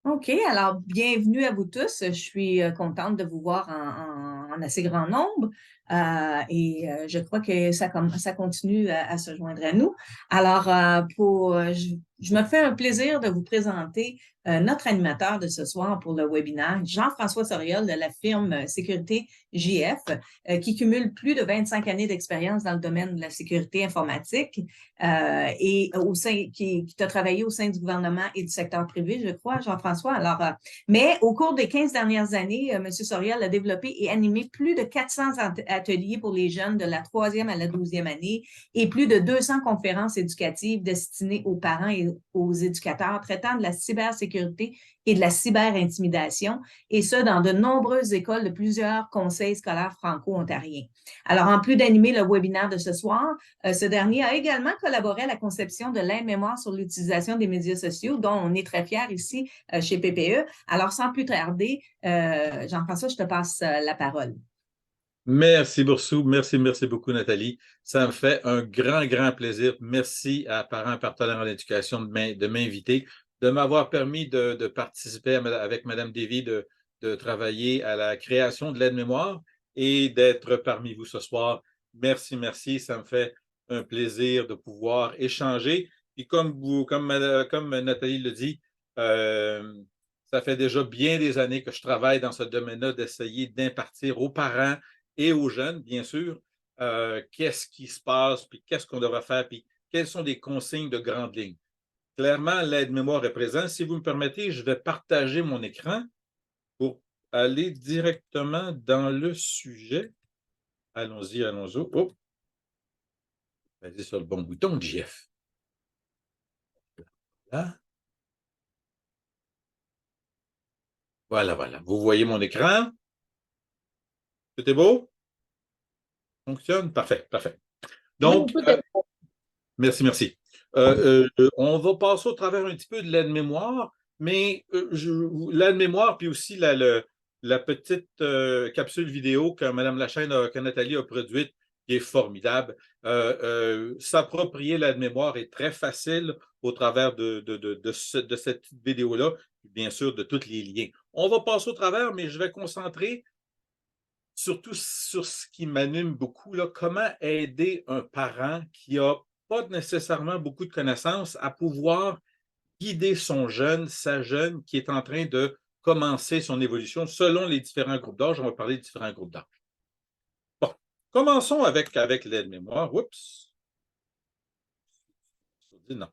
OK, alors bienvenue à vous tous. Je suis contente de vous voir en assez grand nombre et je crois que ça continue à se joindre à nous. Alors, je me fais un plaisir de vous présenter notre animateur de ce soir pour le webinaire, Jean-François Soriol de la firme Sécurité JF, qui cumule plus de 25 années d'expérience dans le domaine de la sécurité informatique et qui a travaillé au sein du gouvernement et du secteur privé, je crois, Jean-François. Alors, mais au cours des 15 dernières années, M. Sorial a développé et animé plus de 400 ateliers pour les jeunes de la troisième à la 12e année et plus de 200 conférences éducatives destinées aux parents et aux éducateurs traitant de la cybersécurité et de la cyberintimidation, et ce, dans de nombreuses écoles de plusieurs conseils scolaires franco-ontariens. Alors, en plus d'animer le webinaire de ce soir, ce dernier a également collaboré à la conception de l'aide-mémoire sur l'utilisation des médias sociaux, dont on est très fiers ici chez PPE. Alors, sans plus tarder, Jean-François, je te passe la parole. Merci, Boursou. Merci beaucoup, Nathalie. Ça me fait un grand plaisir. Merci à Parents partenaires en éducation de m'inviter, de m'avoir permis de participer avec Mme Davy, de travailler à la création de l'aide-mémoire et d'être parmi vous ce soir. Merci. Ça me fait un plaisir de pouvoir échanger. Et comme Nathalie le dit, euh, ça fait déjà bien des années que je travaille dans ce domaine-là, d'essayer d'impartir aux parents et aux jeunes, bien sûr, qu'est-ce qui se passe, puis qu'est-ce qu'on devrait faire, puis quelles sont les consignes de grandes lignes. Clairement, l'aide-mémoire est présent. Si vous me permettez, je vais partager mon écran pour aller directement dans le sujet. Allons-y. Oh, vas-y sur le bon bouton, JF. Là. Voilà. Vous voyez mon écran? Tout est beau? Fonctionne? Parfait. Oui, Donc, tout est merci. On va passer au travers un petit peu de l'aide-mémoire, mais l'aide-mémoire, puis aussi la petite capsule vidéo que Mme Lachaine, que Nathalie a produite, qui est formidable. S'approprier l'aide-mémoire est très facile au travers de cette vidéo-là, bien sûr, de tous les liens. On va passer au travers, mais je vais concentrer surtout sur ce qui m'anime beaucoup, là, comment aider un parent qui n'a pas nécessairement beaucoup de connaissances à pouvoir guider son jeune, sa jeune qui est en train de commencer son évolution selon les différents groupes d'âge. On va parler de différents groupes d'âge. Bon, commençons avec l'aide-mémoire. Oups. Non.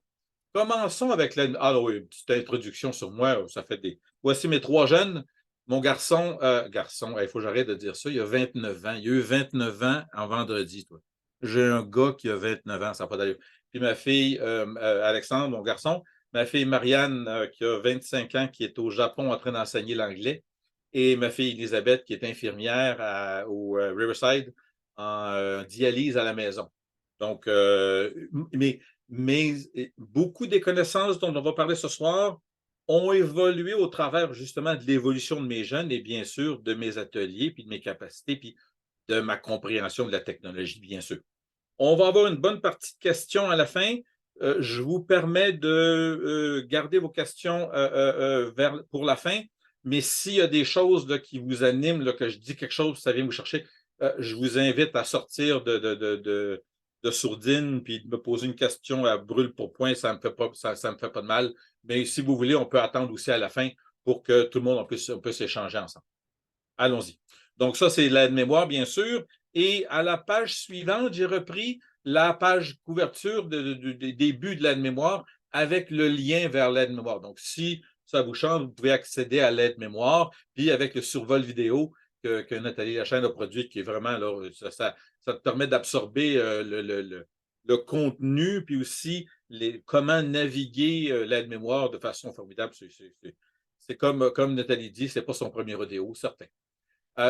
Commençons avec l'aide. Ah oui, une petite introduction sur moi. Ça fait des. Voici mes trois jeunes. Mon garçon, il faut que j'arrête de dire ça, il a 29 ans. Il a eu 29 ans en vendredi, toi. J'ai un gars qui a 29 ans, ça n'a pas d'allure. Puis ma fille, Alexandre, mon garçon, ma fille Marianne, qui a 25 ans, qui est au Japon en train d'enseigner l'anglais, et ma fille Elisabeth, qui est infirmière au Riverside en dialyse à la maison. Donc, mais beaucoup des connaissances dont on va parler ce soir ont évolué au travers justement de l'évolution de mes jeunes et bien sûr de mes ateliers, puis de mes capacités, puis de ma compréhension de la technologie, bien sûr. On va avoir une bonne partie de questions à la fin. Je vous permets de garder vos questions pour la fin, mais s'il y a des choses là, qui vous animent, là, que je dis quelque chose, ça vient vous chercher, je vous invite à sortir de sourdine, puis de me poser une question à brûle pour point, ça me fait pas de mal. Mais si vous voulez, on peut attendre aussi à la fin pour que tout le monde on puisse échanger ensemble. Allons-y. Donc, ça, c'est l'aide-mémoire, bien sûr. Et à la page suivante, j'ai repris la page couverture des débuts de l'aide-mémoire avec le lien vers l'aide-mémoire. Donc, si ça vous chante, vous pouvez accéder à l'aide-mémoire, puis avec le survol vidéo que Nathalie Lachaine a produit, qui est vraiment, là, ça te permet d'absorber le contenu, puis aussi comment naviguer l'aide-mémoire de façon formidable. C'est comme Nathalie dit, ce n'est pas son premier rodéo, certain.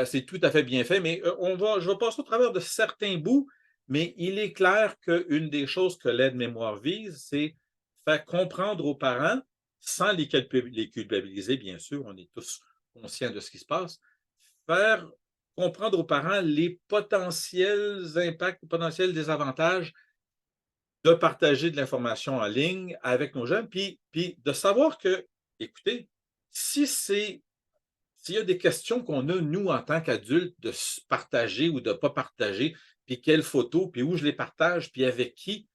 C'est tout à fait bien fait, mais je vais passer au travers de certains bouts, mais il est clair qu'une des choses que l'aide-mémoire vise, c'est faire comprendre aux parents, sans les culpabiliser, bien sûr, on est tous conscients de ce qui se passe, faire comprendre aux parents les potentiels impacts, les potentiels désavantages de partager de l'information en ligne avec nos jeunes, puis de savoir que, écoutez, s'il y a des questions qu'on a, nous, en tant qu'adultes, de se partager ou de ne pas partager, puis quelles photos, puis où je les partage, puis avec qui,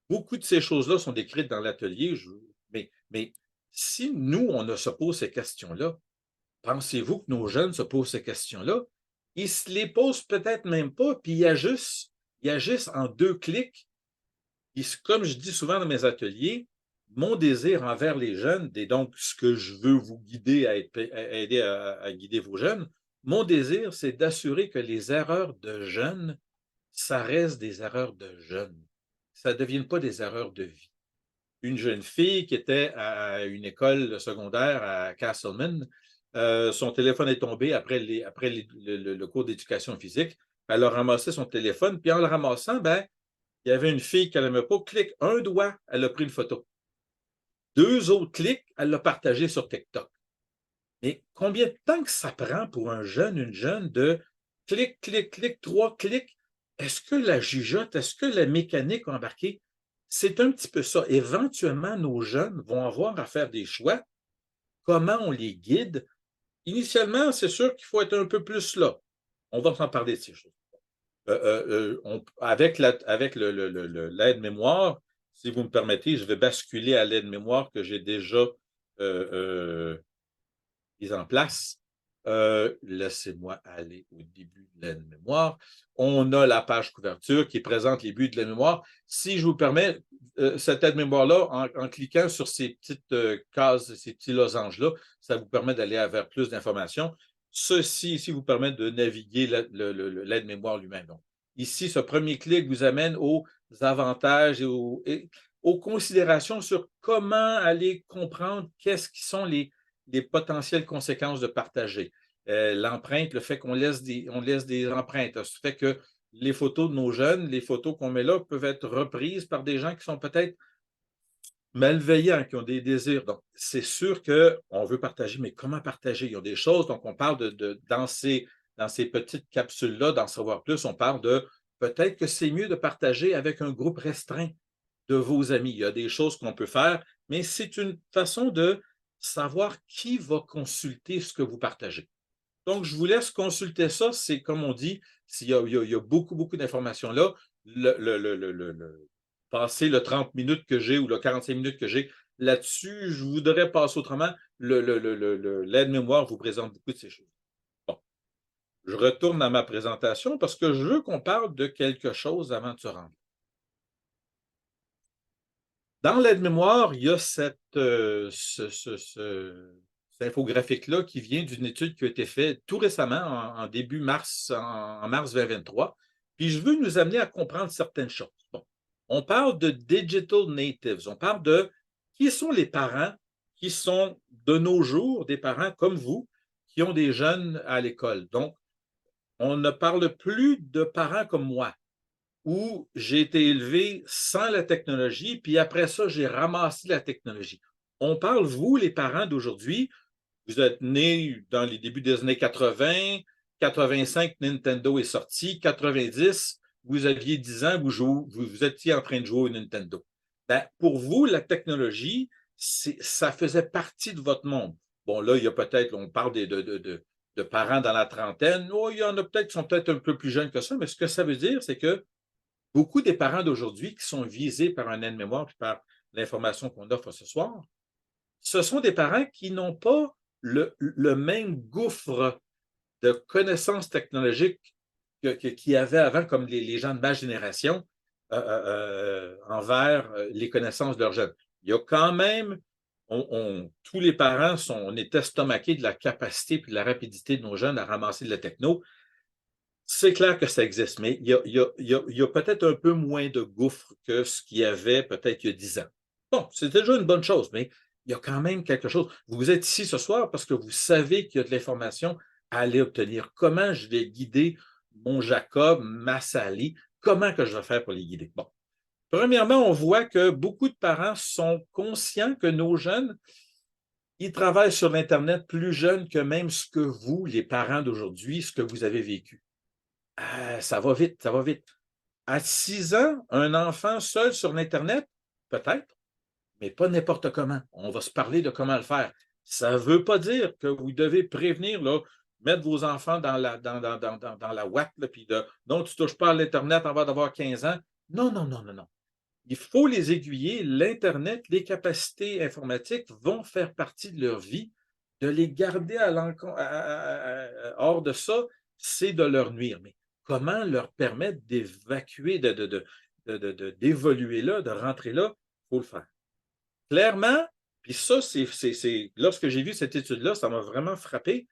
beaucoup de ces choses-là sont décrites dans l'atelier. Mais si nous, on ne se pose ces questions-là, pensez-vous que nos jeunes se posent ces questions-là? Ils ne se les posent peut-être même pas, puis ils agissent en 2 clics. Et comme je dis souvent dans mes ateliers, mon désir envers les jeunes, et donc ce que je veux vous guider à aider à guider vos jeunes, mon désir, c'est d'assurer que les erreurs de jeunes, ça reste des erreurs de jeunes. Ça ne devienne pas des erreurs de vie. Une jeune fille qui était à une école secondaire à Castleman, son téléphone est tombé après le cours d'éducation physique. Elle a ramassé son téléphone, puis en le ramassant, ben, il y avait une fille qu'elle n'aimait pas, clique un doigt, elle a pris une photo. 2 autres clics, elle l'a partagé sur TikTok. Mais combien de temps que ça prend pour un jeune, une jeune de clic, clic, clic, 3 clics? Est-ce que la jugeote, est-ce que la mécanique a embarqué? C'est un petit peu ça. Éventuellement, nos jeunes vont avoir à faire des choix. Comment on les guide? Initialement, c'est sûr qu'il faut être un peu plus là. On va s'en parler de ces choses. Avec l'aide-mémoire, si vous me permettez, je vais basculer à l'aide-mémoire que j'ai déjà mise en place. Laissez-moi aller au début de l'aide-mémoire. On a la page couverture qui présente les buts de l'aide-mémoire. Si je vous permets, cette aide-mémoire-là, en cliquant sur ces petites cases, ces petits losanges-là, ça vous permet d'aller vers plus d'informations. Ceci ici vous permet de naviguer l'aide-mémoire lui-même. Donc, ici, ce premier clic vous amène aux avantages et aux considérations sur comment aller comprendre qu'est-ce qui sont les potentielles conséquences de partager. L'empreinte, le fait qu'on laisse des empreintes, ça fait que les photos de nos jeunes, les photos qu'on met là, peuvent être reprises par des gens qui sont peut-être malveillants, qui ont des désirs. Donc, c'est sûr qu'on veut partager, mais comment partager? Il y a des choses, donc on parle dans ces petites capsules-là, d'en savoir plus, on parle de peut-être que c'est mieux de partager avec un groupe restreint de vos amis. Il y a des choses qu'on peut faire, mais c'est une façon de savoir qui va consulter ce que vous partagez. Donc, je vous laisse consulter ça. C'est comme on dit, il y a beaucoup, beaucoup d'informations là. Passer le 30 minutes que j'ai ou le 45 minutes que j'ai là-dessus, je voudrais passer autrement. L'aide-mémoire vous présente beaucoup de ces choses. Bon, je retourne à ma présentation parce que je veux qu'on parle de quelque chose avant de se rendre. Dans l'aide-mémoire, il y a cet infographique-là qui vient d'une étude qui a été faite tout récemment, en début mars, en mars 2023. Puis je veux nous amener à comprendre certaines choses. Bon, on parle de digital natives. On parle de qui sont les parents qui sont de nos jours des parents comme vous qui ont des jeunes à l'école. Donc, on ne parle plus de parents comme moi, où j'ai été élevé sans la technologie, puis après ça, j'ai ramassé la technologie. On parle, vous, les parents d'aujourd'hui, vous êtes nés dans les débuts des années 80, 85, Nintendo est sorti, 90, vous aviez 10 ans, vous étiez en train de jouer au Nintendo. Ben, pour vous, la technologie, ça faisait partie de votre monde. Bon, là, il y a peut-être, on parle de parents dans la trentaine. Oh, il y en a peut-être qui sont peut-être un peu plus jeunes que ça, mais ce que ça veut dire, c'est que beaucoup des parents d'aujourd'hui qui sont visés par un aide-mémoire et par l'information qu'on offre ce soir, ce sont des parents qui n'ont pas le même gouffre de connaissances technologiques qu'il y avait avant, comme les gens de ma génération, envers les connaissances de leurs jeunes. Il y a quand même, tous les parents, on est estomaqués de la capacité et de la rapidité de nos jeunes à ramasser de la techno. C'est clair que ça existe, mais il y a peut-être un peu moins de gouffre que ce qu'il y avait peut-être il y a 10 ans. Bon, c'est déjà une bonne chose, mais il y a quand même quelque chose. Vous êtes ici ce soir parce que vous savez qu'il y a de l'information à aller obtenir. Comment je vais guider mon Jacob, ma Sally? Comment que je vais faire pour les guider? Bon. Premièrement, on voit que beaucoup de parents sont conscients que nos jeunes, ils travaillent sur l'Internet plus jeunes que même ce que vous, les parents d'aujourd'hui, ce que vous avez vécu. Ça va vite, ça va vite. À 6 ans, un enfant seul sur l'Internet, peut-être, mais pas n'importe comment. On va se parler de comment le faire. Ça ne veut pas dire que vous devez prévenir, là, mettre vos enfants dans la ouate, là, puis non, tu ne touches pas à l'Internet avant d'avoir 15 ans. Non, non, non, non, non. Il faut les aiguiller. L'Internet, les capacités informatiques vont faire partie de leur vie. De les garder hors de ça, c'est de leur nuire. Mais comment leur permettre d'évacuer, d'évoluer là, de rentrer là? Il faut le faire. Clairement, puis ça, lorsque j'ai vu cette étude-là, ça m'a vraiment frappé.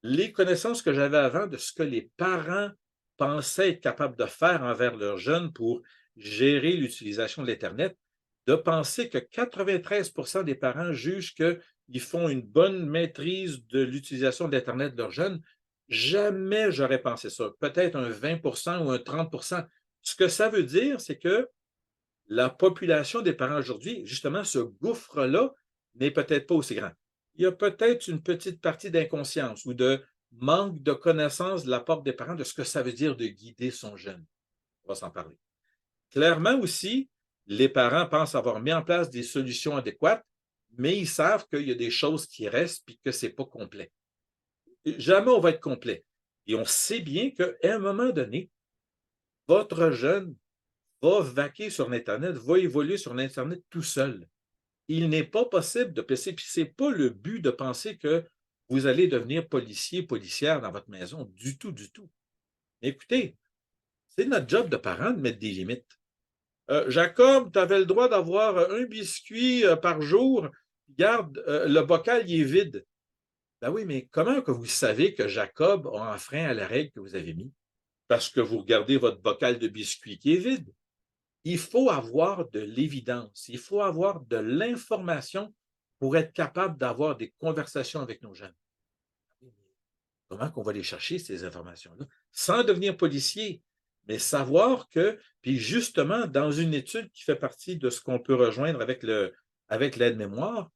Les connaissances que j'avais avant de ce que les parents pensaient être capables de faire envers leurs jeunes pour gérer l'utilisation de l'Internet, de penser que 93 des parents jugent qu'ils font une bonne maîtrise de l'utilisation de l'Internet de leurs jeunes, jamais j'aurais pensé ça. Peut-être un 20 ou un 30. Ce que ça veut dire, c'est que la population des parents aujourd'hui, justement, ce gouffre-là n'est peut-être pas aussi grand. Il y a peut-être une petite partie d'inconscience ou de manque de connaissance de la part des parents de ce que ça veut dire de guider son jeune. On va s'en parler. Clairement aussi, les parents pensent avoir mis en place des solutions adéquates, mais ils savent qu'il y a des choses qui restent et que ce n'est pas complet. Jamais on va être complet. Et on sait bien qu'à un moment donné, votre jeune va vaquer sur l'Internet, va évoluer sur l'Internet tout seul. Il n'est pas possible de penser, puis ce n'est pas le but de penser que vous allez devenir policier, policière dans votre maison, du tout, du tout. Écoutez, c'est notre job de parents de mettre des limites. Jacob, tu avais le droit d'avoir un biscuit par jour. Regarde, le bocal, il est vide. Ben oui, mais comment que vous savez que Jacob a enfreint à la règle que vous avez mis? Parce que vous regardez votre bocal de biscuits qui est vide. Il faut avoir de l'évidence, il faut avoir de l'information pour être capable d'avoir des conversations avec nos jeunes. Comment qu'on va les chercher, ces informations-là? Sans devenir policier, mais savoir que, puis justement, dans une étude qui fait partie de ce qu'on peut rejoindre avec l'aide-mémoire,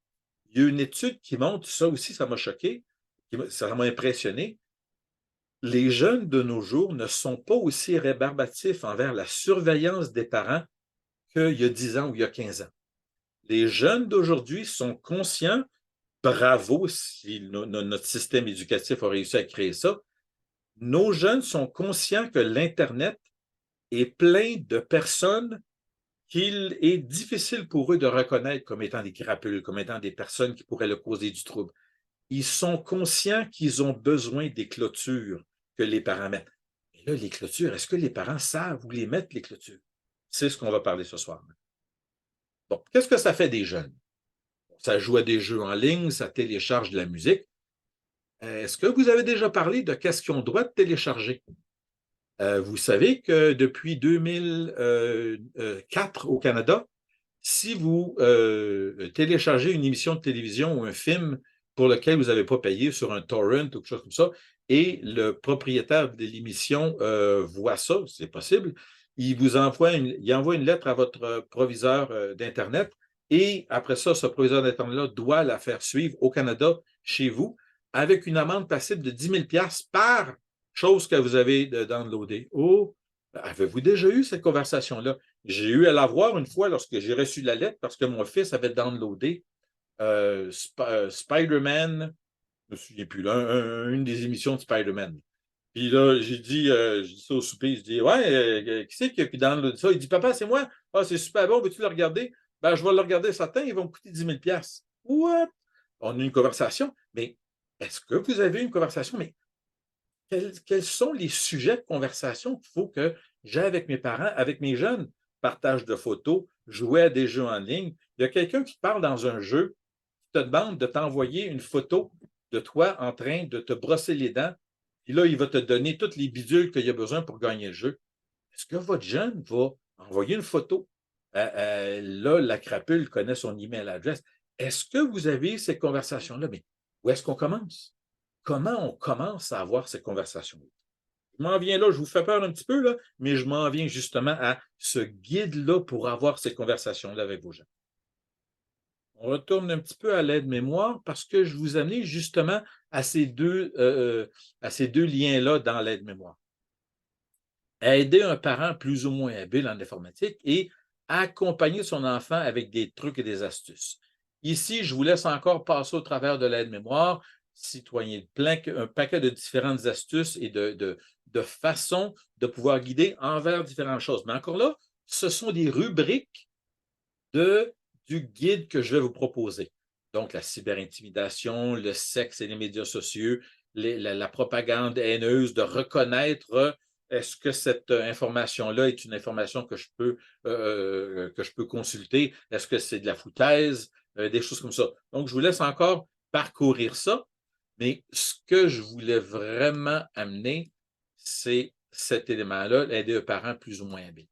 il y a une étude qui montre, ça aussi, ça m'a choqué, ça m'a impressionné. Les jeunes de nos jours ne sont pas aussi rébarbatifs envers la surveillance des parents qu'il y a 10 ans ou il y a 15 ans. Les jeunes d'aujourd'hui sont conscients, bravo si notre système éducatif a réussi à créer ça, nos jeunes sont conscients que l'Internet est plein de personnes qu'il est difficile pour eux de reconnaître comme étant des crapules, comme étant des personnes qui pourraient leur causer du trouble. Ils sont conscients qu'ils ont besoin des clôtures que les parents mettent. Mais là, les clôtures, est-ce que les parents savent où les mettre, les clôtures? C'est ce qu'on va parler ce soir. Bon, qu'est-ce que ça fait des jeunes? Ça joue à des jeux en ligne, ça télécharge de la musique. Est-ce que vous avez déjà parlé de qu'est-ce qu'ils ont le droit de télécharger? Vous savez que depuis 2004 au Canada, si vous téléchargez une émission de télévision ou un film pour lequel vous n'avez pas payé sur un torrent ou quelque chose comme ça, et le propriétaire de l'émission voit ça, c'est possible, il envoie une lettre à votre proviseur d'Internet et après ça, ce proviseur d'Internet-là doit la faire suivre au Canada, chez vous, avec une amende passible de 10 000 par chose que vous avez downloadée. Oh, avez-vous déjà eu cette conversation-là? J'ai eu à l'avoir une fois lorsque j'ai reçu la lettre parce que mon fils avait downloadé Spider-Man, je ne me souviens plus, là, une des émissions de Spider-Man. Puis là, j'ai dit ça au souper, je dis ouais, qui c'est qui a downloadé ça? Il dit papa, c'est moi. Ah, c'est super bon, veux-tu le regarder? Ben, je vais le regarder certains, ils vont me coûter 10 000 What? On a eu une conversation, mais est-ce que vous avez une conversation? Mais quels sont les sujets de conversation qu'il faut que j'ai avec mes parents, avec mes jeunes? Partage de photos, jouer à des jeux en ligne. Il y a quelqu'un qui te parle dans un jeu, qui te demande de t'envoyer une photo de toi en train de te brosser les dents, puis là, il va te donner toutes les bidules qu'il a besoin pour gagner le jeu. Est-ce que votre jeune va envoyer une photo? Là, la crapule connaît son email adresse. Est-ce que vous avez ces conversations-là? Mais où est-ce qu'on commence? Comment on commence à avoir ces conversations-là? Je m'en viens là, je vous fais peur un petit peu, là, mais je m'en viens justement à ce guide-là pour avoir ces conversations-là avec vos gens. On retourne un petit peu à l'aide-mémoire parce que je vous amenais justement à ces deux liens-là dans l'aide-mémoire. Aider un parent plus ou moins habile en informatique et accompagner son enfant avec des trucs et des astuces. Ici, je vous laisse encore passer au travers de l'aide-mémoire, citoyen, un paquet de différentes astuces et de façons de pouvoir guider envers différentes choses. Mais encore là, ce sont des rubriques du guide que je vais vous proposer. Donc, la cyberintimidation, le sexe et les médias sociaux, la propagande haineuse, de reconnaître est-ce que cette information-là est une information que je peux consulter? Est-ce que c'est de la foutaise? Des choses comme ça. Donc, je vous laisse encore parcourir ça, mais ce que je voulais vraiment amener, c'est cet élément-là, aider un parent plus ou moins habile.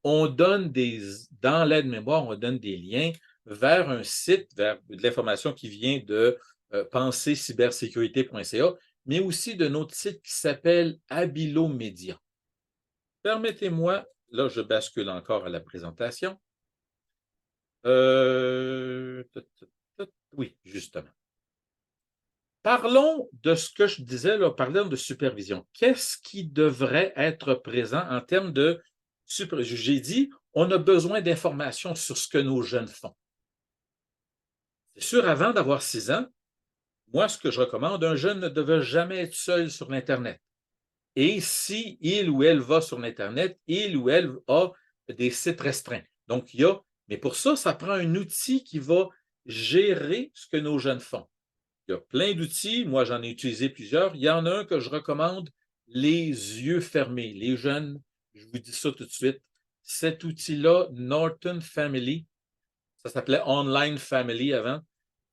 Dans l'aide-mémoire, on donne des liens vers un site, vers de l'information qui vient de pensercybersécurité.ca, mais aussi d'un autre site qui s'appelle Habilomédia. Permettez-moi, là, je bascule encore à la présentation. Oui, justement. Parlons de ce que je disais, là, parlons de supervision. Qu'est-ce qui devrait être présent en termes de supervision? J'ai dit, on a besoin d'informations sur ce que nos jeunes font. C'est sûr, avant d'avoir 6 ans, moi, ce que je recommande, un jeune ne devait jamais être seul sur l'Internet. Et si il ou elle va sur l'Internet, il ou elle a des sites restreints. Donc, mais pour ça, ça prend un outil qui va gérer ce que nos jeunes font. Il y a plein d'outils. Moi, j'en ai utilisé plusieurs. Il y en a un que je recommande, les yeux fermés. Les jeunes, je vous dis ça tout de suite. Cet outil-là, Norton Family, ça s'appelait Online Family avant.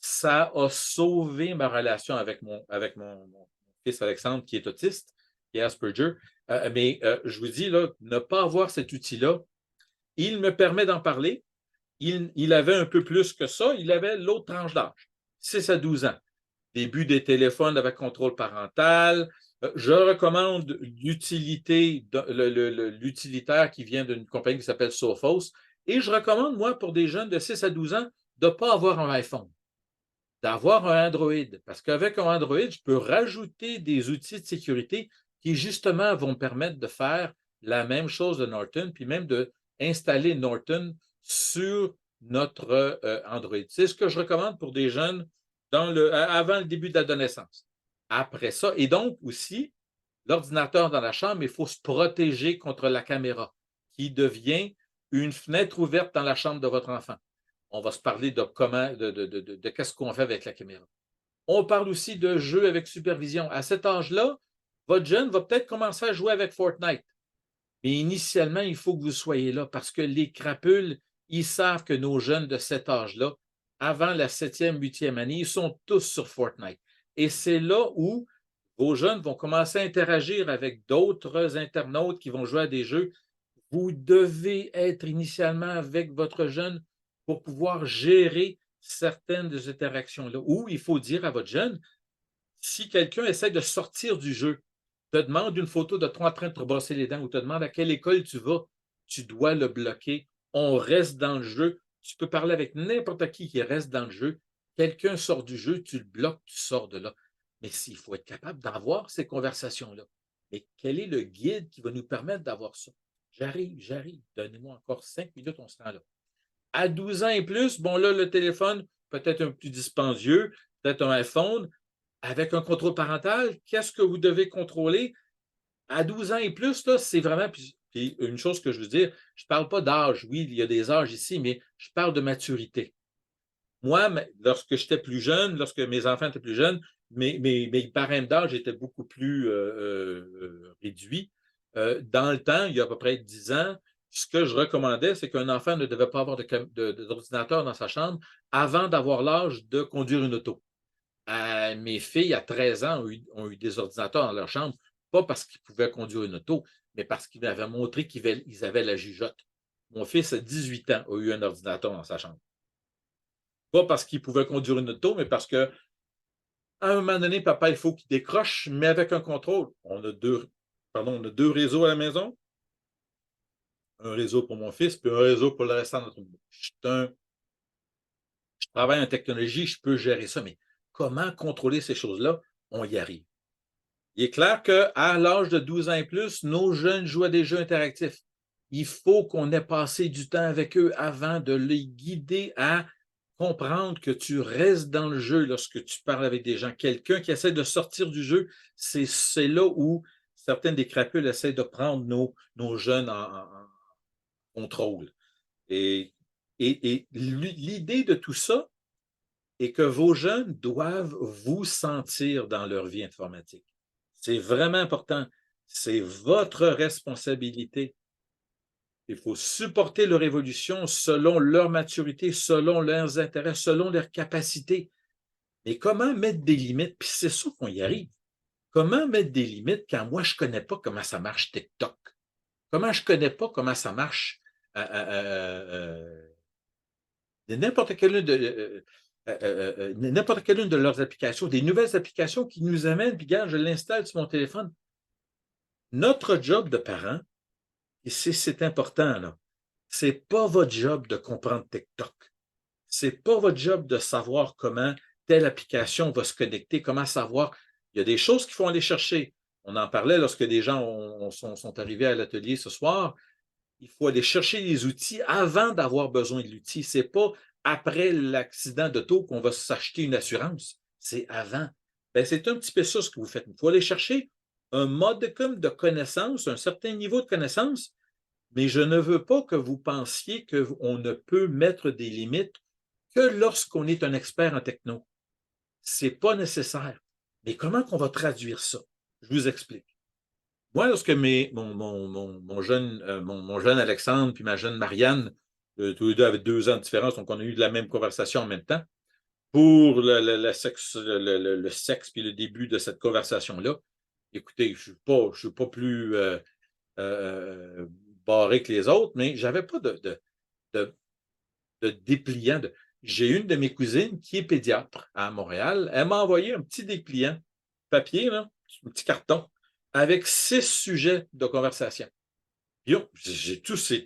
Ça a sauvé ma relation avec mon fils Alexandre, qui est autiste, qui est Asperger. Mais je vous dis, là, ne pas avoir cet outil-là, il me permet d'en parler. Il avait un peu plus que ça. Il avait l'autre tranche d'âge, 6 à 12 ans. Début des téléphones avec contrôle parental. Je recommande l'utilitaire qui vient d'une compagnie qui s'appelle Sophos. Et je recommande, moi, pour des jeunes de 6 à 12 ans, de ne pas avoir un iPhone, d'avoir un Android. Parce qu'avec un Android, je peux rajouter des outils de sécurité qui, justement, vont me permettre de faire la même chose de Norton, puis même d'installer Norton sur notre Android. C'est ce que je recommande pour des jeunes avant le début de l'adolescence. Après ça, et donc aussi, l'ordinateur dans la chambre, il faut se protéger contre la caméra, qui devient une fenêtre ouverte dans la chambre de votre enfant. On va se parler de qu'est-ce qu'on fait avec la caméra. On parle aussi de jeux avec supervision. À cet âge-là, votre jeune va peut-être commencer à jouer avec Fortnite. Mais initialement, il faut que vous soyez là parce que les crapules, ils savent que nos jeunes de cet âge-là, avant la 7e, 8e année, ils sont tous sur Fortnite. Et c'est là où vos jeunes vont commencer à interagir avec d'autres internautes qui vont jouer à des jeux. Vous devez être initialement avec votre jeune pour pouvoir gérer certaines des interactions-là. Ou il faut dire à votre jeune, si quelqu'un essaie de sortir du jeu, te demande une photo de toi en train de te brosser les dents ou te demande à quelle école tu vas, tu dois le bloquer. On reste dans le jeu. Tu peux parler avec n'importe qui reste dans le jeu. Quelqu'un sort du jeu, tu le bloques, tu sors de là. Mais il faut être capable d'avoir ces conversations-là. Mais quel est le guide qui va nous permettre d'avoir ça? J'arrive. Donnez-moi encore 5 minutes, on se rend là. À 12 ans et plus, bon là, le téléphone, peut-être un peu plus dispendieux, peut-être un iPhone, avec un contrôle parental, qu'est-ce que vous devez contrôler? À 12 ans et plus, là, c'est vraiment, puis une chose que je veux dire, je ne parle pas d'âge. Oui, il y a des âges ici, mais je parle de maturité. Moi, lorsque j'étais plus jeune, lorsque mes enfants étaient plus jeunes, mes barèmes d'âge étaient beaucoup plus réduits. Dans le temps, il y a à peu près 10 ans, ce que je recommandais, c'est qu'un enfant ne devait pas avoir d'ordinateur dans sa chambre avant d'avoir l'âge de conduire une auto. Mes filles, à 13 ans, ont eu des ordinateurs dans leur chambre, pas parce qu'ils pouvaient conduire une auto, mais parce qu'ils m'avaient montré qu'ils avaient la jugeote. Mon fils, à 18 ans, a eu un ordinateur dans sa chambre. Pas parce qu'il pouvait conduire une auto, mais parce que à un moment donné, papa, il faut qu'il décroche, mais avec un contrôle. On a deux réseaux à la maison. Un réseau pour mon fils, puis un réseau pour le restant de notre groupe. Je travaille en technologie, je peux gérer ça, mais comment contrôler ces choses-là? On y arrive. Il est clair qu'à l'âge de 12 ans et plus, nos jeunes jouent à des jeux interactifs. Il faut qu'on ait passé du temps avec eux avant de les guider à comprendre que tu restes dans le jeu lorsque tu parles avec des gens. Quelqu'un qui essaie de sortir du jeu, c'est là où certaines des crapules essaient de prendre nos jeunes en contrôle. Et l'idée de tout ça est que vos jeunes doivent vous sentir dans leur vie informatique. C'est vraiment important. C'est votre responsabilité. Il faut supporter leur évolution selon leur maturité, selon leurs intérêts, selon leurs capacités. Mais comment mettre des limites? Puis c'est ça qu'on y arrive. Comment mettre des limites quand moi, je ne connais pas comment ça marche TikTok? Comment je ne connais pas comment ça marche n'importe quelle n'importe quelle de leurs applications, des nouvelles applications qui nous amènent, puis regarde, je l'installe sur mon téléphone. Notre job de parent, et c'est important, là, c'est pas votre job de comprendre TikTok. C'est pas votre job de savoir comment telle application va se connecter, comment savoir. Il y a des choses qu'il faut aller chercher. On en parlait lorsque des gens sont arrivés à l'atelier ce soir. Il faut aller chercher les outils avant d'avoir besoin de l'outil. Ce n'est pas après l'accident d'auto qu'on va s'acheter une assurance. C'est avant. Ben, c'est un petit peu ça ce que vous faites. Il faut aller chercher un modicum de connaissance, un certain niveau de connaissance, mais je ne veux pas que vous pensiez qu'on ne peut mettre des limites que lorsqu'on est un expert en techno. Ce n'est pas nécessaire. Mais comment qu'on va traduire ça? Je vous explique. Moi, lorsque mon jeune Alexandre puis ma jeune Marianne, tous les deux avec 2 ans de différence, donc on a eu de la même conversation en même temps, pour le sexe puis le début de cette conversation-là, écoutez, je ne suis pas plus barré que les autres, mais je n'avais pas de dépliant. J'ai une de mes cousines qui est pédiatre à Montréal. Elle m'a envoyé un petit dépliant papier, là, un petit carton, avec 6 sujets de conversation. C'est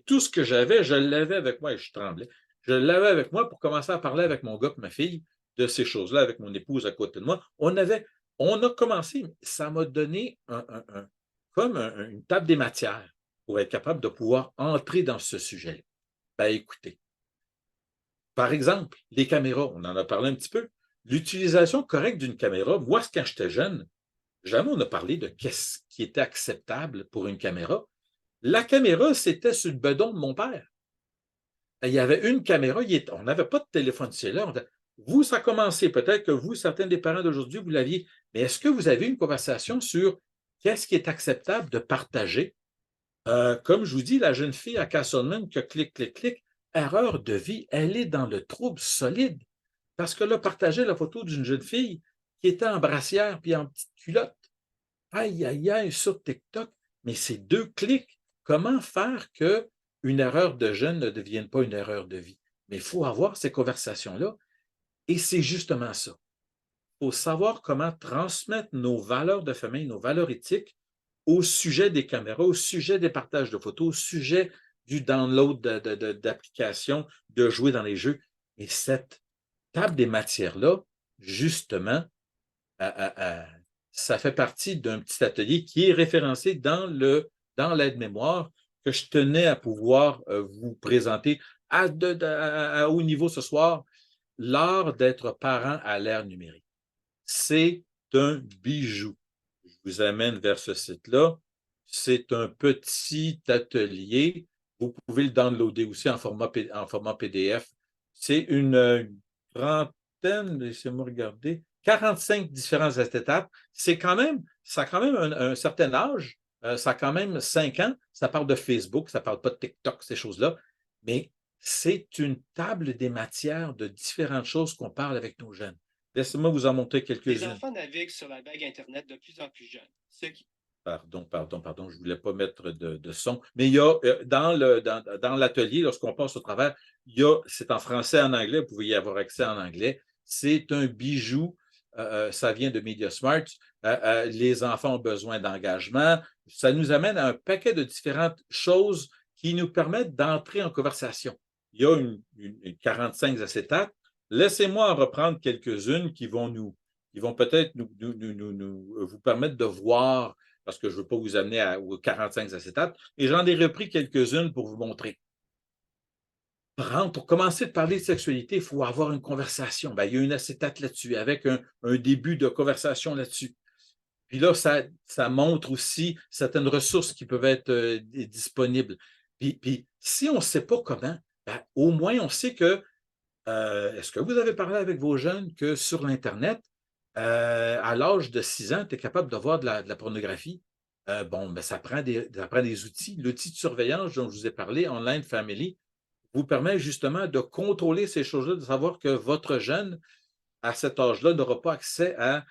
tout ce que j'avais, je l'avais avec moi et je tremblais. Je l'avais avec moi pour commencer à parler avec mon gars et ma fille de ces choses-là, avec mon épouse à côté de moi. On a commencé, ça m'a donné comme une table des matières pour être capable de pouvoir entrer dans ce sujet-là. Ben, écoutez, par exemple, les caméras, on en a parlé un petit peu. L'utilisation correcte d'une caméra, moi, quand j'étais jeune, jamais on a parlé de qu'est-ce qui était acceptable pour une caméra. La caméra, c'était sur le bedon de mon père. Il y avait une caméra, on n'avait pas de téléphone cellulaire. Vous, ça a commencé, peut-être que vous, certains des parents d'aujourd'hui, vous l'aviez, mais est-ce que vous avez une conversation sur qu'est-ce qui est acceptable de partager? Comme je vous dis, la jeune fille à Castleman qui a clic, erreur de vie, elle est dans le trouble solide parce qu'elle a partagé la photo d'une jeune fille qui était en brassière puis en petite culotte. Aïe, aïe, aïe, sur TikTok, mais c'est 2 clics. Comment faire qu'une erreur de jeune ne devienne pas une erreur de vie? Mais il faut avoir ces conversations-là et c'est justement ça. Il faut savoir comment transmettre nos valeurs de famille, nos valeurs éthiques au sujet des caméras, au sujet des partages de photos, au sujet du download d'applications, de jouer dans les jeux. Et cette table des matières-là, justement, ça fait partie d'un petit atelier qui est référencé dans l'aide-mémoire que je tenais à pouvoir vous présenter à haut niveau ce soir, l'art d'être parent à l'ère numérique. C'est un bijou. Je vous amène vers ce site-là. C'est un petit atelier. Vous pouvez le downloader aussi en format PDF. C'est une trentaine, laissez-moi regarder, 45 différentes étapes. Ça a quand même un certain âge. Ça a quand même 5 ans. Ça parle de Facebook, ça ne parle pas de TikTok, ces choses-là. Mais c'est une table des matières de différentes choses qu'on parle avec nos jeunes. Laissez-moi vous en montrer Les quelques-unes. enfants naviguent sur la vague Internet de plus en plus jeunes. Pardon, je ne voulais pas mettre de son. Mais il y a dans l'atelier, lorsqu'on passe au travers, c'est en français et en anglais, vous pouvez y avoir accès en anglais. C'est un bijou, ça vient de MediaSmart. Les enfants ont besoin d'engagement. Ça nous amène à un paquet de différentes choses qui nous permettent d'entrer en conversation. Il y a une 45 acétates. Laissez-moi en reprendre quelques-unes qui vont peut-être vous permettre de voir, parce que je ne veux pas vous amener aux 45 acétates, et j'en ai repris quelques-unes pour vous montrer. pour commencer de parler de sexualité, il faut avoir une conversation. Ben, il y a une acétate là-dessus, avec un début de conversation là-dessus. Puis là, ça montre aussi certaines ressources qui peuvent être disponibles. Puis si on ne sait pas comment, ben, au moins on sait que, est-ce que vous avez parlé avec vos jeunes que sur l'Internet, à l'âge de 6 ans, tu es capable de voir de la pornographie? Bon, ben, ça prend des outils. L'outil de surveillance dont je vous ai parlé, Online Family, vous permet justement de contrôler ces choses-là, de savoir que votre jeune, à cet âge-là, n'aura pas accès à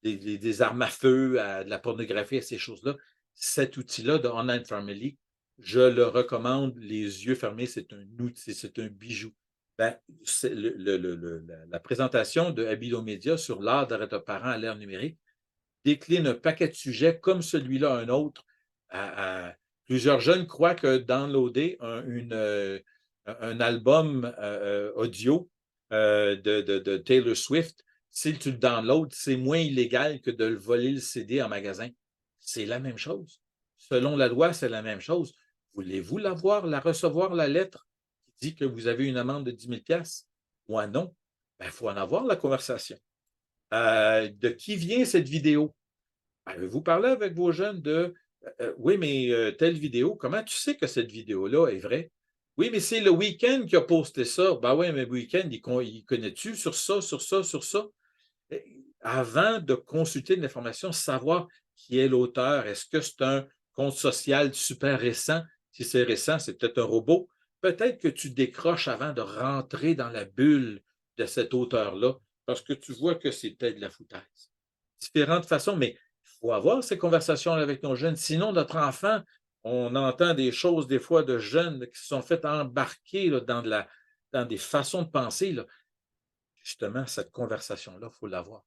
des armes à feu, à de la pornographie, à ces choses-là. Cet outil-là de Online Family, je le recommande les yeux fermés, c'est un outil, c'est un bijou. Ben, la présentation de Habido Média sur l'art d'être parent à l'ère numérique décline un paquet de sujets comme celui-là, un autre. Plusieurs jeunes croient que downloader un album audio de Taylor Swift, si tu le downloads, c'est moins illégal que de le voler le CD en magasin. C'est la même chose. Selon la loi, c'est la même chose. Voulez-vous recevoir la lettre qui dit que vous avez une amende de 10 000 $? Moi, non. Il faut en avoir la conversation. De qui vient cette vidéo? Avez-vous parlé avec vos jeunes de oui, mais telle vidéo, comment tu sais que cette vidéo-là est vraie? Oui, mais c'est le Week-end qui a posté ça. Ben oui, mais le Week-end, il connaît-tu sur ça, sur ça, sur ça? Avant de consulter de l'information, savoir qui est l'auteur. Est-ce que c'est un compte social super récent? Si c'est récent, c'est peut-être un robot. Peut-être que tu décroches avant de rentrer dans la bulle de cet auteur-là, parce que tu vois que c'est peut-être de la foutaise. Différentes façons, mais il faut avoir ces conversations avec nos jeunes. Sinon, notre enfant, on entend des choses des fois de jeunes qui se sont fait embarquer là, dans des façons de penser. Là. Justement, cette conversation-là, il faut l'avoir.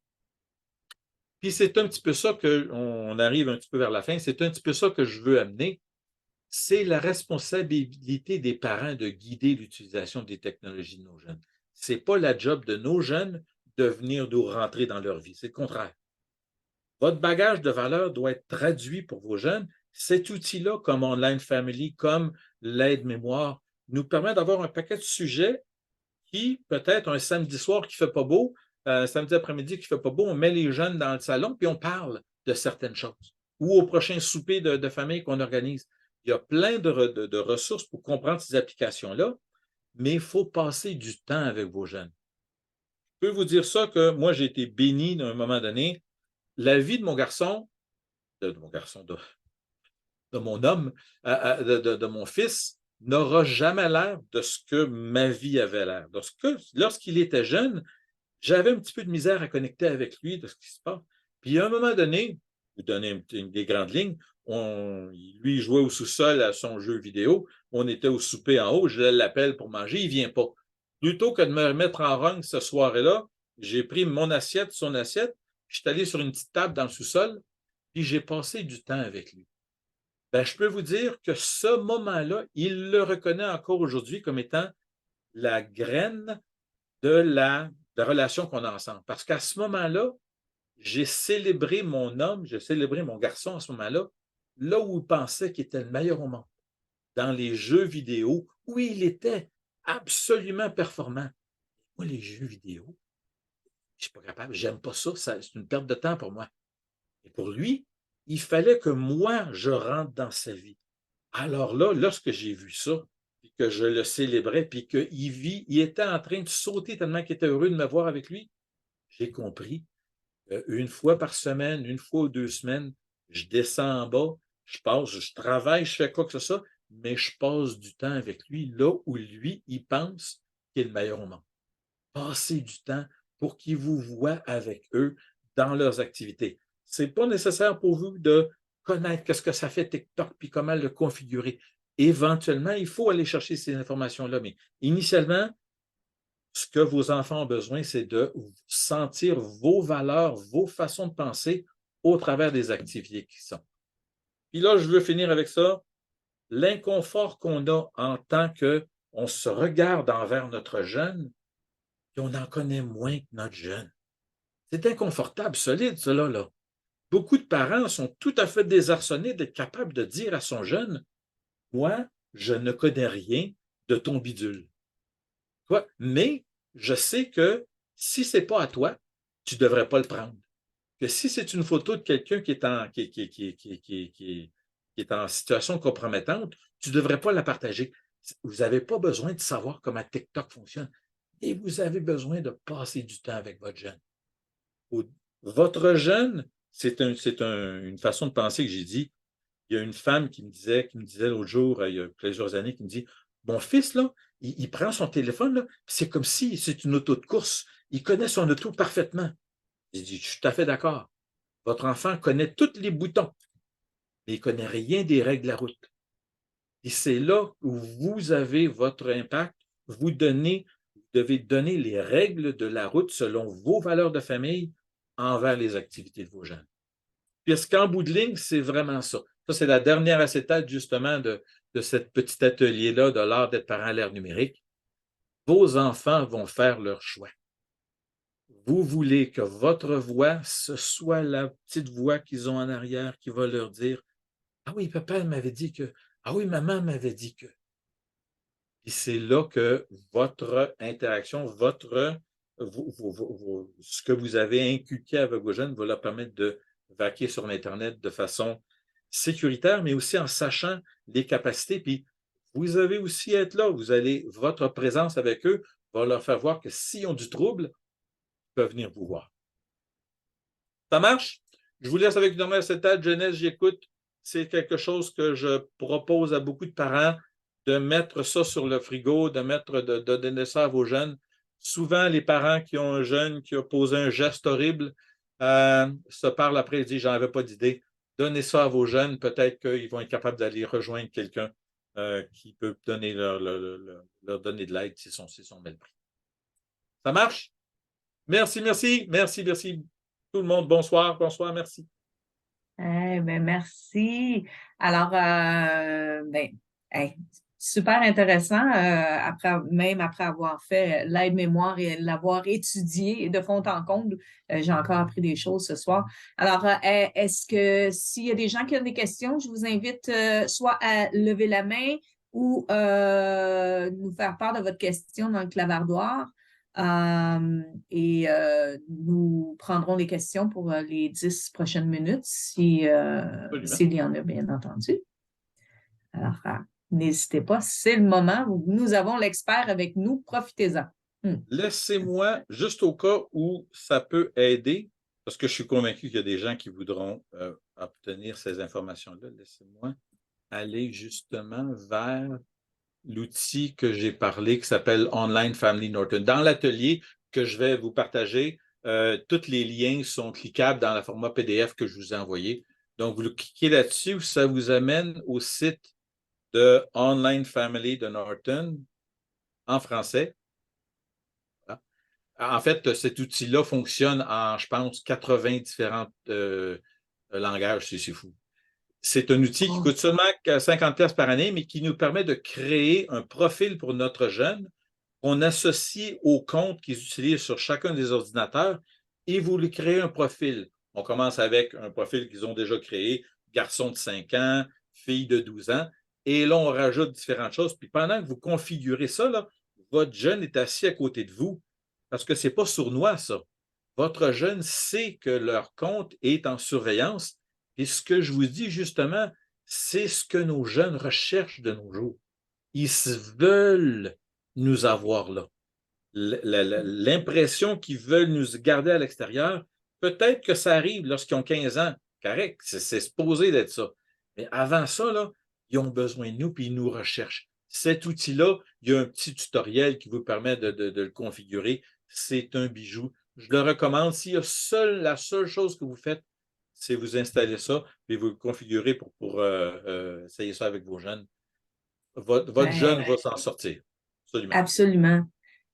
Puis c'est un petit peu ça qu'on arrive un petit peu vers la fin, c'est un petit peu ça que je veux amener. C'est la responsabilité des parents de guider l'utilisation des technologies de nos jeunes. Ce n'est pas la job de nos jeunes de venir nous rentrer dans leur vie, c'est le contraire. Votre bagage de valeur doit être traduit pour vos jeunes. Cet outil-là, comme Online Family, comme l'aide-mémoire, nous permet d'avoir un paquet de sujets qui, peut-être un samedi soir qui ne fait pas beau, un samedi après-midi qui ne fait pas beau, on met les jeunes dans le salon puis on parle de certaines choses. Ou au prochain souper de famille qu'on organise. Il y a plein de ressources pour comprendre ces applications-là, mais il faut passer du temps avec vos jeunes. Je peux vous dire ça que moi, j'ai été béni à un moment donné. La vie de mon garçon, de mon homme, de mon fils, n'aura jamais l'air de ce que ma vie avait l'air. Lorsqu'il était jeune, j'avais un petit peu de misère à connecter avec lui de ce qui se passe. Puis à un moment donné, vous donnez des grandes lignes, lui jouait au sous-sol à son jeu vidéo, on était au souper en haut, je l'appelle pour manger, il ne vient pas. Plutôt que de me remettre en rang ce soir-là, j'ai pris mon assiette, son assiette, je suis allé sur une petite table dans le sous-sol, puis j'ai passé du temps avec lui. Ben, je peux vous dire que ce moment-là, il le reconnaît encore aujourd'hui comme étant la graine de la relation qu'on a ensemble. Parce qu'à ce moment-là, j'ai célébré mon homme, j'ai célébré mon garçon à ce moment-là, là où il pensait qu'il était le meilleur au monde, dans les jeux vidéo, où il était absolument performant. Moi, les jeux vidéo, je ne suis pas capable, j'aime pas ça, c'est une perte de temps pour moi. Et pour lui, il fallait que moi, je rentre dans sa vie. Alors là, lorsque j'ai vu ça, puis que je le célébrais, puis il était en train de sauter tellement qu'il était heureux de me voir avec lui, j'ai compris. Une fois par semaine, une fois ou 2 semaines, je descends en bas, je travaille, je fais quoi que ce soit, mais je passe du temps avec lui, là où lui, il pense qu'il est le meilleur au monde. Passez du temps pour qu'il vous voie avec eux dans leurs activités. Ce n'est pas nécessaire pour vous de connaître qu'est-ce que ça fait TikTok puis comment le configurer. Éventuellement, il faut aller chercher ces informations-là, mais initialement, ce que vos enfants ont besoin, c'est de sentir vos valeurs, vos façons de penser au travers des activités qui sont. Puis là, je veux finir avec ça. L'inconfort qu'on a en tant qu'on se regarde envers notre jeune, et on en connaît moins que notre jeune. C'est inconfortable, solide, cela, là. Beaucoup de parents sont tout à fait désarçonnés d'être capables de dire à son jeune, « Moi, je ne connais rien de ton bidule. Toi, mais je sais que si ce n'est pas à toi, tu ne devrais pas le prendre. Que si c'est une photo de quelqu'un qui est en situation compromettante, tu ne devrais pas la partager. Vous n'avez pas besoin de savoir comment TikTok fonctionne. Et vous avez besoin de passer du temps avec votre jeune. Votre jeune, une façon de penser que j'ai dit. Il y a une femme qui me disait l'autre jour, il y a plusieurs années, qui me dit, mon fils, là, il prend son téléphone, là, c'est comme si c'est une auto de course. Il connaît son auto parfaitement. J'ai dit, je suis tout à fait d'accord. Votre enfant connaît tous les boutons, mais il ne connaît rien des règles de la route. Et c'est là où vous avez votre impact. Vous devez donner les règles de la route selon vos valeurs de famille envers les activités de vos jeunes. Puisqu'en bout de ligne, c'est vraiment ça. Ça, c'est la dernière acétate, justement, de ce petit atelier-là de l'art d'être parent à l'ère numérique. Vos enfants vont faire leur choix. Vous voulez que votre voix, ce soit la petite voix qu'ils ont en arrière qui va leur dire « Ah oui, papa m'avait dit que... Ah oui, maman m'avait dit que... » Et c'est là que votre interaction, ce que vous avez inculqué avec vos jeunes va leur permettre de vaquer sur l'Internet de façon sécuritaire, mais aussi en sachant les capacités. Puis vous avez aussi à être là. Votre présence avec eux va leur faire voir que s'ils ont du trouble, ils peuvent venir vous voir. Ça marche? Je vous laisse avec une dernière acétate. Jeunesse, j'écoute. C'est quelque chose que je propose à beaucoup de parents de mettre ça sur le frigo, de donner ça à vos jeunes. Souvent, les parents qui ont un jeune qui a posé un geste horrible se parlent après et disent « J'en avais pas d'idée ». Donnez ça à vos jeunes. Peut-être qu'ils vont être capables d'aller rejoindre quelqu'un qui peut leur donner de l'aide s'ils sont mal pris. Ça marche? Merci, merci, merci, merci. Tout le monde, bonsoir, bonsoir, merci. Merci. Alors, super intéressant, même après avoir fait l'aide-mémoire et l'avoir étudié de fond en comble, j'ai encore appris des choses ce soir. Alors, est-ce que s'il y a des gens qui ont des questions, je vous invite soit à lever la main ou nous faire part de votre question dans le clavardoir. Nous prendrons les questions pour les 10 prochaines minutes, s'il y en a, bien entendu. Alors, n'hésitez pas, c'est le moment où nous avons l'expert avec nous, profitez-en. Laissez-moi, juste au cas où ça peut aider, parce que je suis convaincu qu'il y a des gens qui voudront obtenir ces informations-là, laissez-moi aller justement vers l'outil que j'ai parlé qui s'appelle Online Family Norton. Dans l'atelier que je vais vous partager, tous les liens sont cliquables dans le format PDF que je vous ai envoyé. Donc, vous cliquez là-dessus, ça vous amène au site de Online Family de Norton en français. Voilà. En fait, cet outil-là fonctionne en, je pense, 80 différents langages, c'est fou. C'est un outil qui coûte seulement 50$ par année, mais qui nous permet de créer un profil pour notre jeune qu'on associe au compte qu'ils utilisent sur chacun des ordinateurs et vous lui créez un profil. On commence avec un profil qu'ils ont déjà créé, garçon de 5 ans, fille de 12 ans, et là, on rajoute différentes choses. Puis pendant que vous configurez ça, là, votre jeune est assis à côté de vous parce que ce n'est pas sournois, ça. Votre jeune sait que leur compte est en surveillance. Et ce que je vous dis justement, c'est ce que nos jeunes recherchent de nos jours. Ils veulent nous avoir là. L'impression qu'ils veulent nous garder à l'extérieur, peut-être que ça arrive lorsqu'ils ont 15 ans. Correct, c'est supposé d'être ça. Mais avant ça, là, ils ont besoin de nous puis ils nous recherchent. Cet outil-là, il y a un petit tutoriel qui vous permet de le configurer. C'est un bijou. Je le recommande. S'il y a la seule chose que vous faites, c'est vous installer ça et vous le configurez pour essayer ça avec vos jeunes. Votre jeune va s'en sortir. Absolument. Absolument.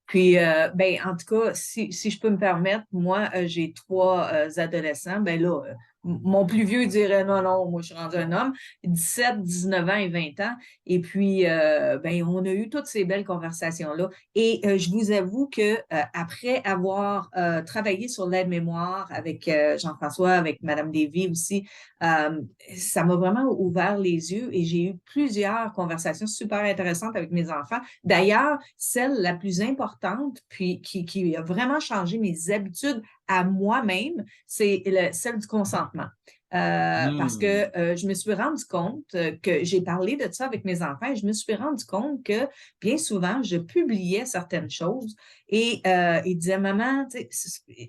Puis, en tout cas, si je peux me permettre, moi, j'ai 3 adolescents. Ben là, mon plus vieux dirait non, non, moi je suis rendu un homme, 17, 19 ans et 20 ans. Et puis, ben, on a eu toutes ces belles conversations-là. Et je vous avoue que après avoir travaillé sur l'aide-mémoire avec Jean-François, avec Madame Lévy aussi, ça m'a vraiment ouvert les yeux et j'ai eu plusieurs conversations super intéressantes avec mes enfants. D'ailleurs, celle la plus importante, puis qui a vraiment changé mes habitudes à moi-même, c'est celle du consentement. Parce que je me suis rendu compte que j'ai parlé de ça avec mes enfants et je me suis rendu compte que bien souvent, je publiais certaines choses et ils disaient, maman,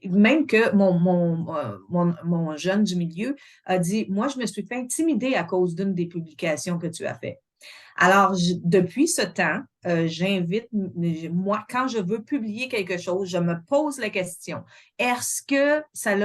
même que mon jeune du milieu a dit, moi, je me suis fait intimider à cause d'une des publications que tu as faites. Alors, depuis ce temps, j'invite, moi, quand je veux publier quelque chose, je me pose la question, est-ce que ça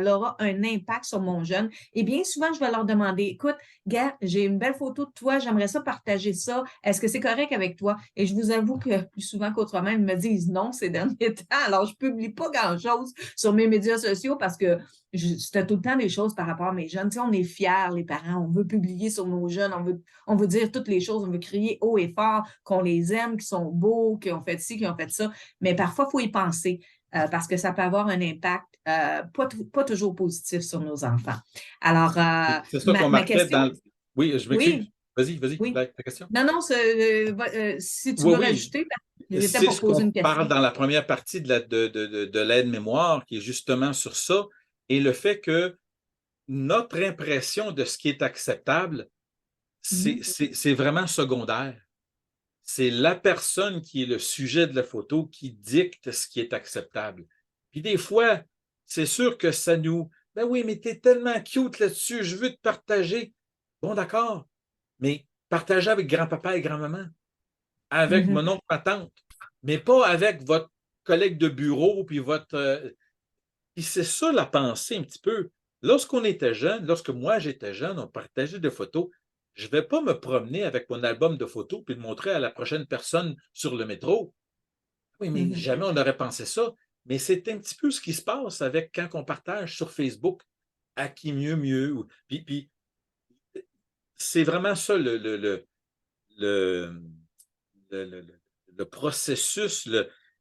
aura un impact sur mon jeune? Et bien souvent, je vais leur demander, écoute, gars, j'ai une belle photo de toi, j'aimerais ça partager ça. Est-ce que c'est correct avec toi? Et je vous avoue que plus souvent qu'autrement, ils me disent non ces derniers temps. Alors, je publie pas grand-chose sur mes médias sociaux parce que c'était tout le temps des choses par rapport à mes jeunes. Tu sais, on est fiers, les parents, on veut publier sur nos jeunes, on veut dire toutes les choses, on veut crier haut et fort qu'on les aime, qu'ils sont beaux, qu'ils ont fait ci, qu'ils ont fait ça. Mais parfois, il faut y penser parce que ça peut avoir un impact pas toujours positif sur nos enfants. Alors, C'est ça qu'on ma marquait question... dans... Oui, je m'excuse. Oui, Vas-y, oui. ta question. Non, non, si tu Oui, veux oui. rajouter, j'étais C'est pour ce poser qu'on une question. parle dans la première partie de l'aide-mémoire, qui est justement sur ça, et le fait que notre impression de ce qui est acceptable, c'est vraiment secondaire. C'est la personne qui est le sujet de la photo qui dicte ce qui est acceptable. Puis des fois, c'est sûr que ça nous... Ben oui, mais tu es tellement cute là-dessus, je veux te partager. Bon, d'accord, mais partagez avec grand-papa et grand-maman, avec mon oncle, ma tante, mais pas avec votre collègue de bureau, puis votre... Puis c'est ça la pensée un petit peu. Lorsqu'on était jeune, lorsque moi j'étais jeune, on partageait des photos. Je ne vais pas me promener avec mon album de photos puis le montrer à la prochaine personne sur le métro. Oui, mais jamais on n'aurait pensé ça. Mais c'est un petit peu ce qui se passe avec quand on partage sur Facebook. À qui mieux, mieux. Puis c'est vraiment ça le, le processus,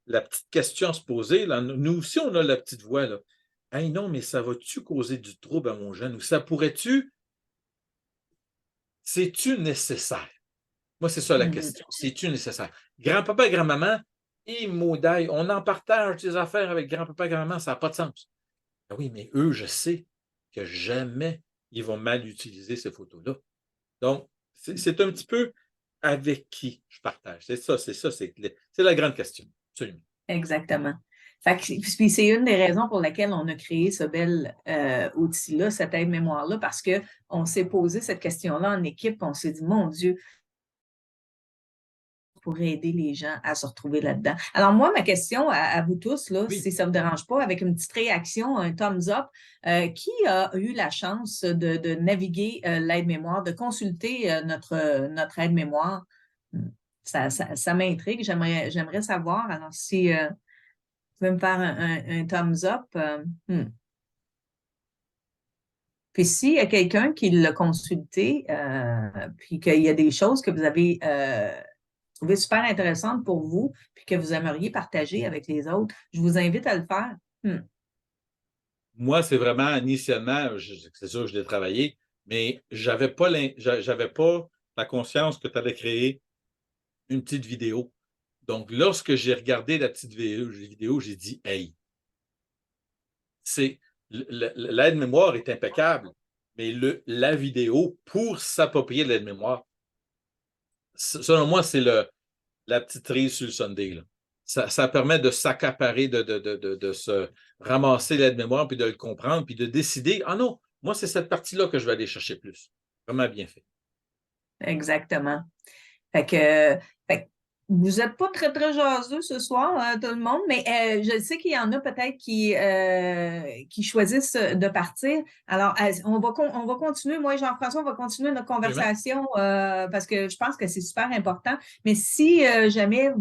la petite question à se poser. Là. Nous aussi, on a la petite voix. Là. Hey, non, mais ça va-tu causer du trouble à mon jeune? Ou ça pourrait-tu? C'est-tu nécessaire? Moi, c'est ça la question. C'est-tu nécessaire? Grand-papa et grand-maman, maudaille, on en partage des affaires avec grand-papa et grand-maman, ça n'a pas de sens. Ben oui, mais eux, je sais que jamais ils vont mal utiliser ces photos-là. Donc, c'est un petit peu avec qui je partage. C'est la grande question. Absolument. Exactement. Puis c'est une des raisons pour lesquelles on a créé ce bel outil-là, cette aide-mémoire-là, parce qu'on s'est posé cette question-là en équipe, on s'est dit, mon Dieu, pour aider les gens à se retrouver là-dedans. Alors moi, ma question à vous tous, là, Oui. si ça ne vous dérange pas, avec une petite réaction, un thumbs up, qui a eu la chance de naviguer l'aide-mémoire, de consulter notre aide-mémoire? Ça m'intrigue, j'aimerais savoir. Alors, si vous pouvez me faire un thumbs up. Puis s'il y a quelqu'un qui l'a consulté, puis qu'il y a des choses que vous avez trouvées super intéressantes pour vous, puis que vous aimeriez partager avec les autres, je vous invite à le faire. Moi, c'est vraiment initialement, c'est sûr que je l'ai travaillé, mais je n'avais pas la conscience que tu allais créer une petite vidéo. Donc, lorsque j'ai regardé la petite vidéo, j'ai dit, hey, l'aide-mémoire est impeccable, mais la vidéo pour s'approprier l'aide-mémoire, selon moi, c'est la petite cerise sur le sundae. Là. Ça permet de s'accaparer, de se ramasser l'aide-mémoire, puis de le comprendre, puis de décider, ah non, moi, c'est cette partie-là que je vais aller chercher plus. Vraiment bien fait. Exactement. Fait que Vous n'êtes pas très, très jaseux ce soir, tout le monde, mais je sais qu'il y en a peut-être qui choisissent de partir. Alors, on va continuer. Moi et Jean-François, on va continuer notre Absolument. conversation parce que je pense que c'est super important. Mais si jamais pour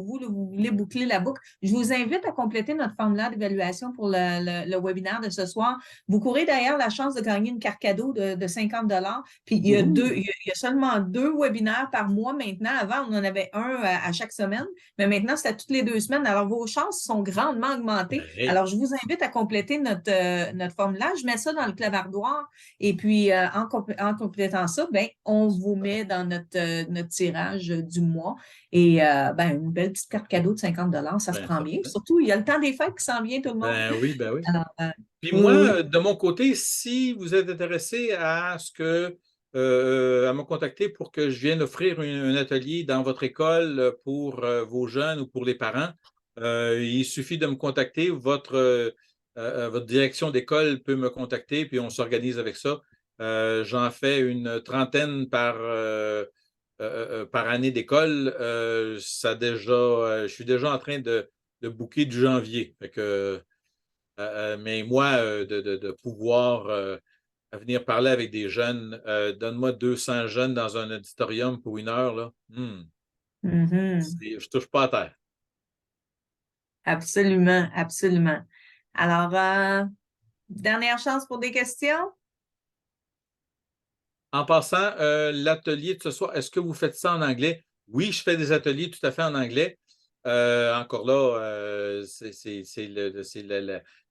vous, là, vous voulez boucler la boucle, je vous invite à compléter notre formulaire d'évaluation pour le webinaire de ce soir. Vous courez d'ailleurs la chance de gagner une carte cadeau de 50 $. Puis il y a seulement 2 webinaires par mois maintenant. Avant, on en avait un à chaque semaine, mais maintenant, c'est à toutes les 2 semaines. Alors, vos chances sont grandement augmentées. Hey. Alors, je vous invite à compléter notre formulaire. Je mets ça dans le clavardoir et puis en complétant ça, ben, on vous met dans notre tirage du mois. Et ben, une belle petite carte cadeau de 50 $, ça se Ben, prend bien. parfait. Surtout, il y a le temps des fêtes qui s'en vient, tout le monde. Ben oui, ben oui. Alors, Puis oui, oui. moi, de mon côté, si vous êtes intéressé à me contacter pour que je vienne offrir un atelier dans votre école pour vos jeunes ou pour les parents, il suffit de me contacter. Votre direction d'école peut me contacter, puis on s'organise avec ça. J'en fais une trentaine par année d'école. Je suis déjà en train de booker du janvier. Fait que, mais moi, de pouvoir venir parler avec des jeunes, donne-moi 200 jeunes dans un auditorium pour 1 heure, là. Mhm. Je touche pas à terre. Absolument, absolument. Alors, dernière chance pour des questions? En passant, l'atelier de ce soir, est-ce que vous faites ça en anglais? Oui, je fais des ateliers tout à fait en anglais. Encore là, c'est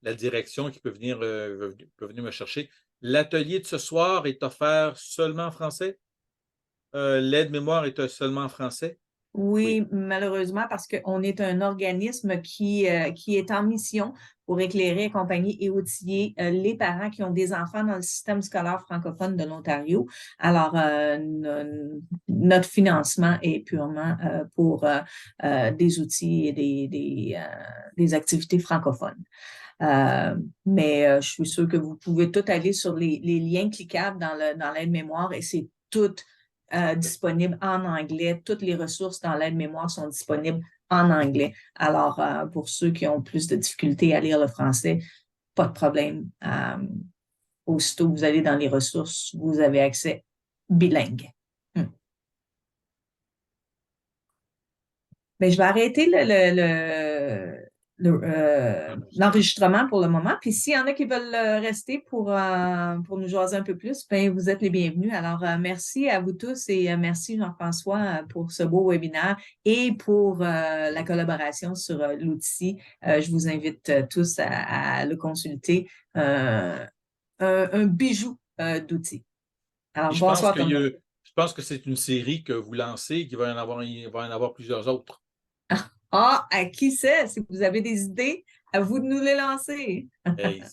la direction qui peut venir me chercher. L'atelier de ce soir est offert seulement en français? L'aide-mémoire est seulement en français? Oui. Oui, malheureusement, parce qu'on est un organisme qui est en mission pour éclairer, accompagner et outiller les parents qui ont des enfants dans le système scolaire francophone de l'Ontario. Alors, notre financement est purement pour des outils et des activités francophones. Mais je suis sûre que vous pouvez tout aller sur les liens cliquables dans l'aide-mémoire et c'est tout disponible en anglais. Toutes les ressources dans l'aide-mémoire sont disponibles en anglais. Alors, pour ceux qui ont plus de difficultés à lire le français, pas de problème. Aussitôt que vous allez dans les ressources, vous avez accès bilingue. Mais je vais arrêter l'enregistrement pour le moment. Puis s'il y en a qui veulent rester pour nous jaser un peu plus, ben, vous êtes les bienvenus. Alors, merci à vous tous et merci Jean-François pour ce beau webinaire et pour la collaboration sur l'outil. Je vous invite tous à le consulter. Un bijou d'outils. Alors, Puis bonsoir tout le monde. je pense que c'est une série que vous lancez, il va y en avoir plusieurs autres. Ah, à qui sait? Si vous avez des idées, à vous de nous les lancer. Hey,